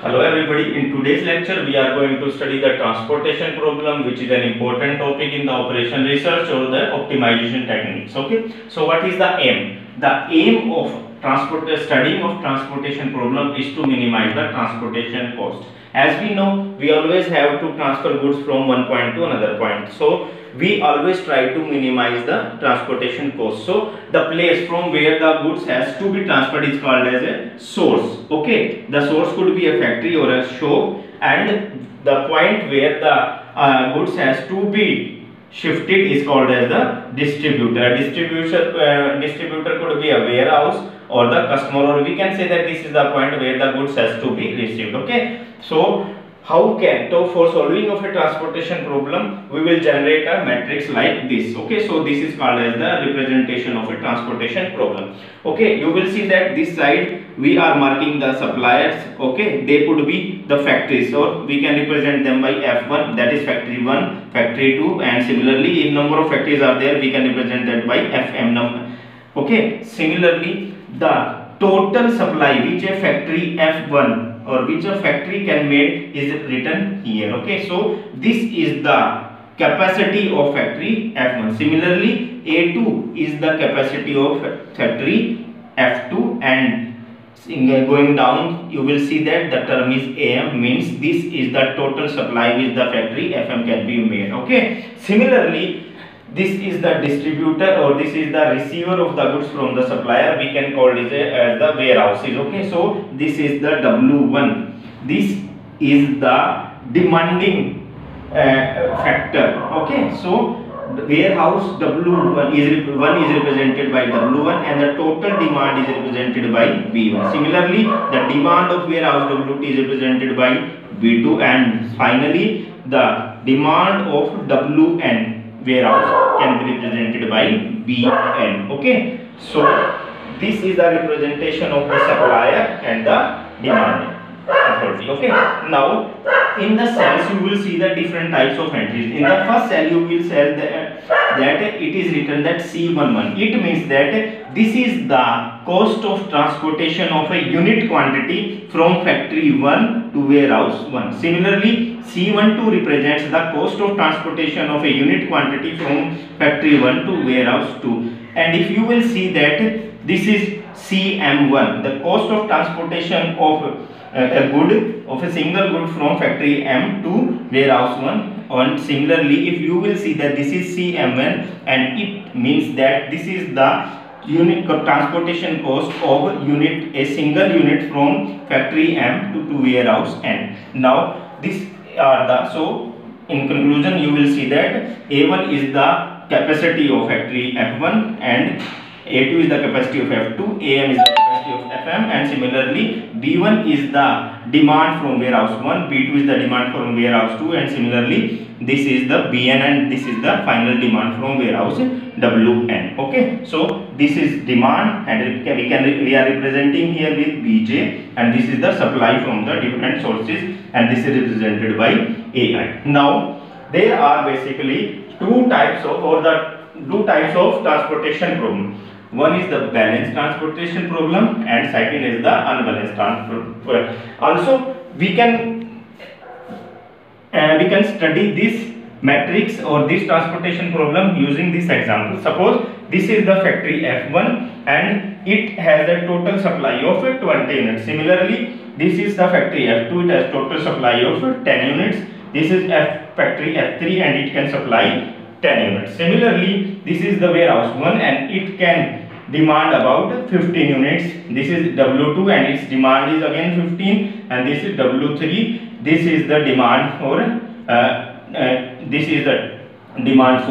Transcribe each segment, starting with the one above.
Hello everybody, in today's lecture we are going to study the transportation problem, which is an important topic in the operation research or the optimization techniques. Okay, so what is the aim? The aim of studying of transportation problem is to minimize the transportation cost. As we know, we always have to transfer goods from one point to another point, so we always try to minimize the transportation cost. So the place from where the goods has to be transferred is called as a source. Okay, the source could be a factory or a shop, and the point where the goods has to be shifted is called as the distributor. Distributor could be a warehouse or the customer, or we can say that this is the point where the goods has to be received. Okay, so for solving of a transportation problem, we will generate a matrix like this. Okay, so this is called as the representation of a transportation problem. Okay, you will see that this side we are marking the suppliers. Okay, they could be the factories, or we can represent them by F1, that is factory 1, factory 2, and similarly if number of factories are there, we can represent that by FM number. Okay, similarly the total supply which a factory F1 or which a factory can made is written here. Okay, so this is the capacity of factory F1. Similarly, A2 is the capacity of factory F2, and going down you will see that the term is AM, means this is the total supply which the factory FM can be made. Okay, similarly this is the distributor, or this is the receiver of the goods from the supplier. We can call it as the warehouses. Okay, so this is the W1. This is the demanding factor. Okay, so the warehouse W1 is represented by W1, and the total demand is represented by B1. Similarly, the demand of warehouse W2 is represented by B2, and finally the demand of WN warehouse can be represented by BN. Okay, so this is the representation of the supplier and the demand authority. Okay, now in the cells you will see the different types of entries. In the first cell you will see that it is written that C11. It means that this is the cost of transportation of a unit quantity from factory 1 to warehouse 1. Similarly, C12 represents the cost of transportation of a unit quantity from factory 1 to warehouse 2. And if you will see that this is CM1, the cost of transportation of a single good from factory M to warehouse 1. And similarly, if you will see that this is CM1, and it means that this is the unit transportation cost of a single unit from factory M to warehouse N. Now these are the, so in conclusion you will see that A1 is the capacity of factory F1, and A2 is the capacity of F2, AM is the capacity of FM, and similarly B1 is the demand from warehouse 1, B2 is the demand from warehouse 2, and similarly this is the BN, and this is the final demand from warehouse WN. Okay, so this is demand, and we are representing here with BJ, and this is the supply from the different sources, and this is represented by AI. Now there are basically two types of transportation problem. One is the balanced transportation problem, and second is the unbalanced transport. Also, we can study this matrix or this transportation problem using this example. Suppose this is the factory F1, and it has a total supply of 20 units. Similarly, this is the factory F2, it has total supply of 10 units. This is factory F3, and it can supply 10 units. Similarly, this is the warehouse 1, and it can demand about 15 units. This is W2, and its demand is again 15, and this is W3. This is the demand for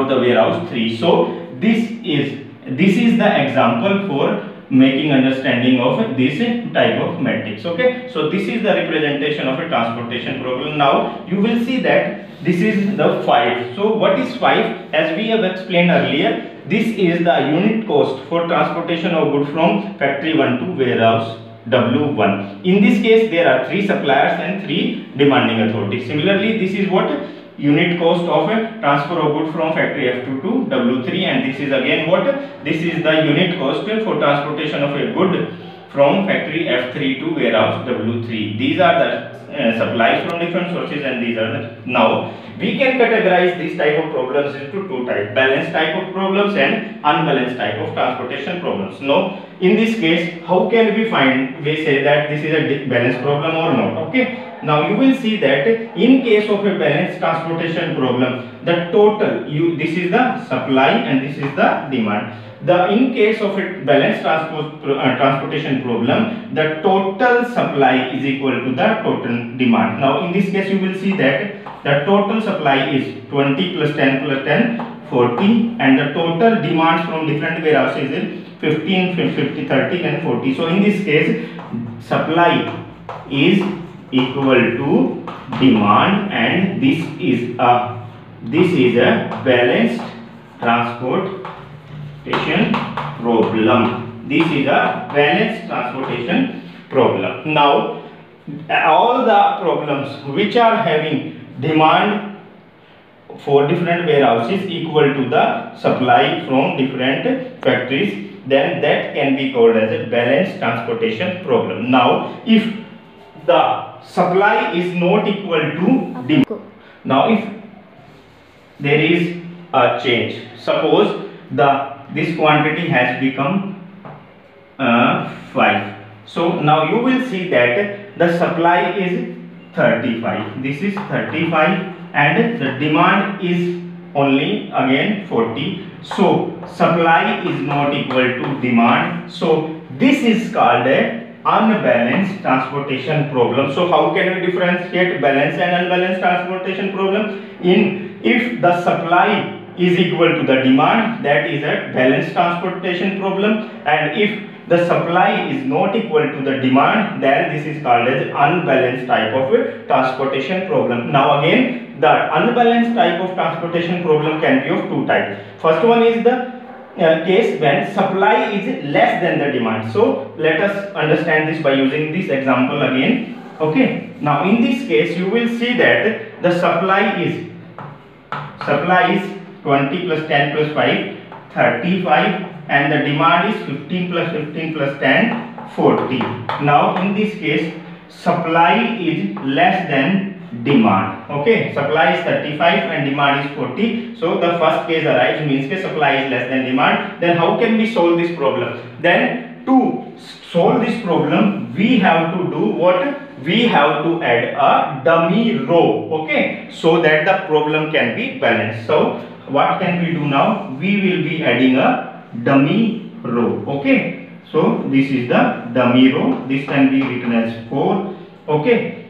the warehouse 3. So this is the example for making understanding of this type of matrix. Okay, so this is the representation of a transportation problem. Now you will see that this is the 5. So what is 5? As we have explained earlier, this is the unit cost for transportation of goods from factory 1 to warehouse W1. In this case there are 3 suppliers and 3 demanding authorities. Similarly, this is what unit cost of a transfer of goods from factory F2 to W3, and this is again what? This is the unit cost for transportation of a good from factory F3 to warehouse W3. These are the supplies from different sources, and these are the, now we can categorize these type of problems into two types: balanced type of problems and unbalanced type of transportation problems. Now in this case, how can we say that this is a balanced problem or not? Okay, now you will see that in case of a balanced transportation problem, the total, this is the supply and this is the demand. In case of a balanced transportation problem, the total supply is equal to the total demand. Now in this case, you will see that the total supply is 20 plus 10 plus 10, 40, and the total demands from different warehouses is 15, 50, 30 and 40. So in this case, supply is equal to demand, and this is a balanced transportation problem. This is a balanced transportation problem. Now all the problems which are having demand for different warehouses equal to the supply from different factories, then that can be called as a balanced transportation problem. Now if the supply is not equal to demand, now if there is a change, suppose this quantity has become 5, so now you will see that the supply is 35, this is 35, and the demand is only again 40, so supply is not equal to demand. So this is called a unbalanced transportation problem. So how can we differentiate balanced and unbalanced transportation problem? If the supply is equal to the demand, that is a balanced transportation problem, and if the supply is not equal to the demand, then this is called as unbalanced type of transportation problem. Now again, the unbalanced type of transportation problem can be of two types. First one is the case when supply is less than the demand. So let us understand this by using this example again. Okay, now in this case you will see that the supply is 20 plus 10 plus 5, 35, and the demand is 15 plus 15 plus 10, 40. Now in this case, supply is less than demand. Okay, supply is 35 and demand is 40. So the first case arises, means that supply is less than demand. Then how can we solve this problem? Then to solve this problem, we have to do what? We have to add a dummy row. Okay, so that the problem can be balanced. So what can we do now? We will be adding a dummy row. Okay, so this is the dummy row. This can be written as 4. Okay,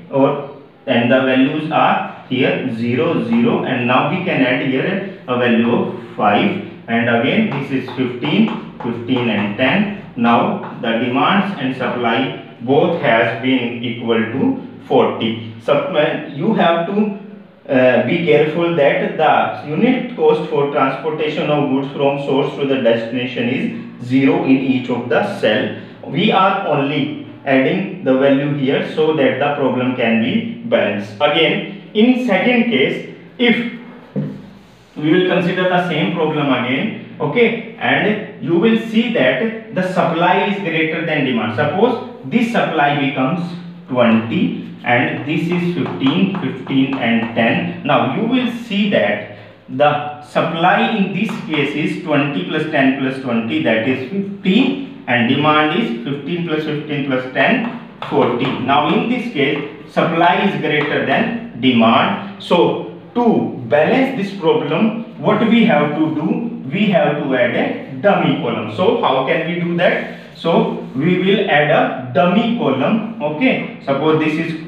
and the values are here 0, 0, and now we can add here a value of 5, and again this is 15, 15 and 10. Now the demands and supply both has been equal to 40. So you have to be careful that the unit cost for transportation of goods from source to the destination is 0 in each of the cell. We are only adding the value here so that the problem can be balanced. Again, in second case, if we will consider the same problem again, okay, and you will see that the supply is greater than demand. Suppose this supply becomes 20 and this is 15, 15 and 10. Now you will see that the supply in this case is 20 plus 10 plus 20, that is 50, and demand is 15 plus 15 plus 10, 40. Now in this case, supply is greater than demand. So to balance this problem, what we have to do? We have to add a dummy column. So how can we do that? So we will add a dummy column. Okay, suppose this is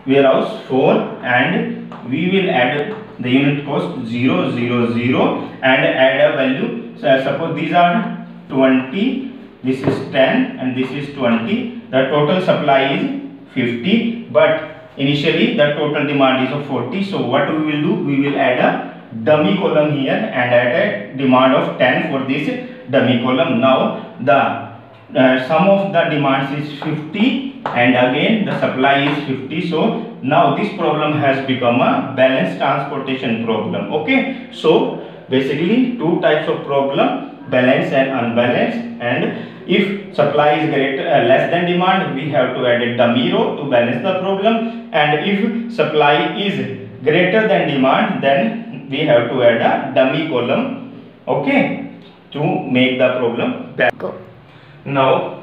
warehouse 4 and we will add the unit cost 0, 0, 0 and add a value. So suppose these are 20, this is 10 and this is 20. The total supply is 50, but initially the total demand is of 40. So what we will do? We will add a dummy column here and add a demand of 10 for this dummy column. Now the sum of the demands is 50 and again the supply is 50. So now this problem has become a balanced transportation problem. Okay, so basically two types of problem, balanced and unbalanced, and if supply is less than demand, we have to add a dummy row to balance the problem, and if supply is greater than demand, then we have to add a dummy column, okay, to make the problem balance. Now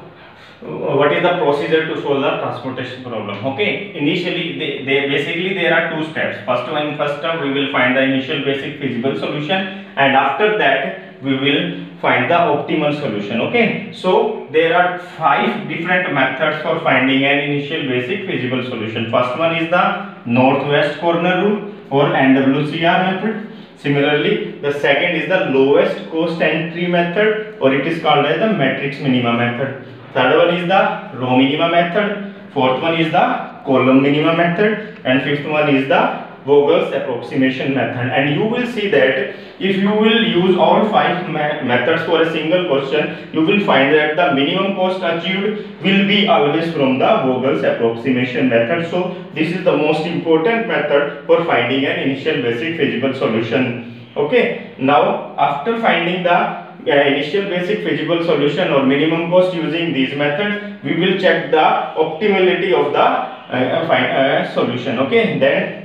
what is the procedure to solve the transportation problem? Okay, initially basically there are two steps. First step we will find the initial basic feasible solution, and after that we will find the optimal solution. Okay, so there are 5 different methods for finding an initial basic feasible solution. First one is the northwest corner rule or NWCR method. Similarly, the second is the lowest cost entry method, or it is called as the matrix minima method. Third one is the row minima method. Fourth one is the column minima method, and fifth one is the Vogel's approximation method. And you will see that if you will use all 5 methods for a single question, you will find that the minimum cost achieved will be always from the Vogel's approximation method. So this is the most important method for finding an initial basic feasible solution. Okay, now after finding the initial basic feasible solution or minimum cost using these methods, we will check the optimality of the solution. Okay, then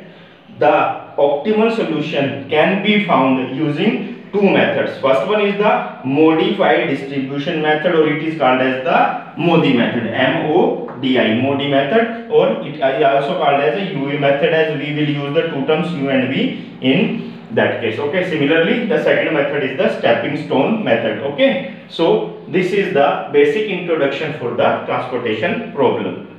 the optimal solution can be found using 2 methods. First one is the modified distribution method, or it is called as the MODI method, M-O-D-I, MODI method, or it is also called as a UE method, as we will use the 2 terms U and V in that case. Okay, similarly the second method is the stepping stone method. Okay, so this is the basic introduction for the transportation problem.